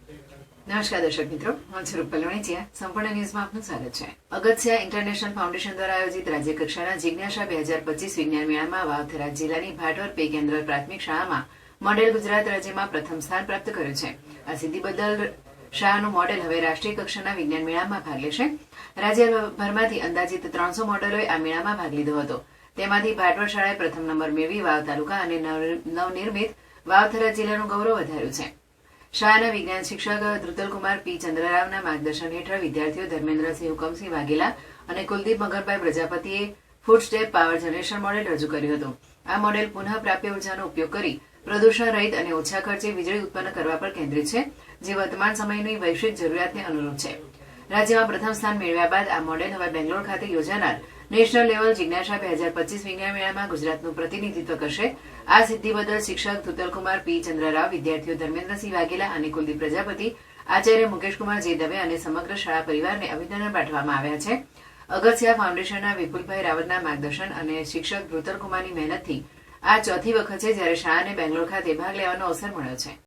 નમસ્કાર દર્શક મિત્રો, હું છું રૂપલ વણિચિયા. સંપૂર્ણ ન્યૂઝમાં આપનું સ્વાગત છે. અગત્યા ઇન્ટરનેશનલ ફાઉન્ડેશન દ્વારા આયોજિત રાજ્યકક્ષાના જિજ્ઞાસા 2025 વિજ્ઞાન મેળામાં વાવથરા જિલ્લાની ભાટવર પે કેન્દ્ર પ્રાથમિક શાળામાં મોડેલ ગુજરાત રાજ્યમાં પ્રથમ સ્થાન પ્રાપ્ત કર્યું છે. આ સિદ્ધિ બદલ શાળાનું મોડેલ હવે રાષ્ટ્રીય કક્ષાના વિજ્ઞાન મેળામાં ભાગ લેશે. રાજ્યભરમાંથી અંદાજિત 300 મોડેલોએ આ મેળામાં ભાગ લીધો હતો. તેમાંથી ભાટવર શાળાએ પ્રથમ નંબર મેળવી વાવ તાલુકા અને નવનિર્મિત વાવથરા જિલ્લાનું ગૌરવ વધાર્યું છે. શાળાના વિજ્ઞાન શિક્ષક ધ્રુતલકુમાર પી ચંદ્રરાવના માર્ગદર્શન હેઠળ વિદ્યાર્થીઓ ધર્મેન્દ્રસિંહ હુકમસિંહ વાઘેલા અને કુલદીપ મગરભાઈ પ્રજાપતિએ ફૂટસ્ટેપ પાવર જનરેશન મોડેલ રજૂ કર્યું હતું. આ મોડેલ પુનઃ પ્રાપ્ય ઉર્જાનો ઉપયોગ કરી પ્રદૂષણ રહિત અને ઓછા ખર્ચે વીજળી ઉત્પન્ન કરવા પર કેન્દ્રિત છે, જે વર્તમાન સમયની વૈશ્વિક જરૂરિયાતને અનુરૂપ છે. રાજ્યમાં પ્રથમ સ્થાન મેળવ્યા બાદ આ મોડેલ હવે બેંગ્લોર ખાતે યોજાનાર નેશનલ લેવલ જિજ્ઞાસા 2025 વિજ્ઞાન મેળામાં ગુજરાતનું પ્રતિનિધિત્વ કરશે. આ સિદ્ધિ બદલ શિક્ષક ધ્રુતલકુમાર પી ચંદ્રરાવ, વિદ્યાર્થીઓ ધર્મેન્દ્રસિંહ વાઘેલા અને કુલદીપ પ્રજાપતિ, આચાર્ય મુકેશકુમાર જે દવે અને સમગ્ર શાળા પરિવારને અભિનંદન પાઠવવામાં આવ્યા છે. અગત્યા ફાઉન્ડેશનના વિપુલભાઈ રાવતના માર્ગદર્શન અને શિક્ષક ધ્રુતલકુમારની મહેનતથી આ ચોથી વખત છે જ્યારે શાળાને બેંગ્લોર ખાતે ભાગ લેવાનો અવસર મળ્યો છે.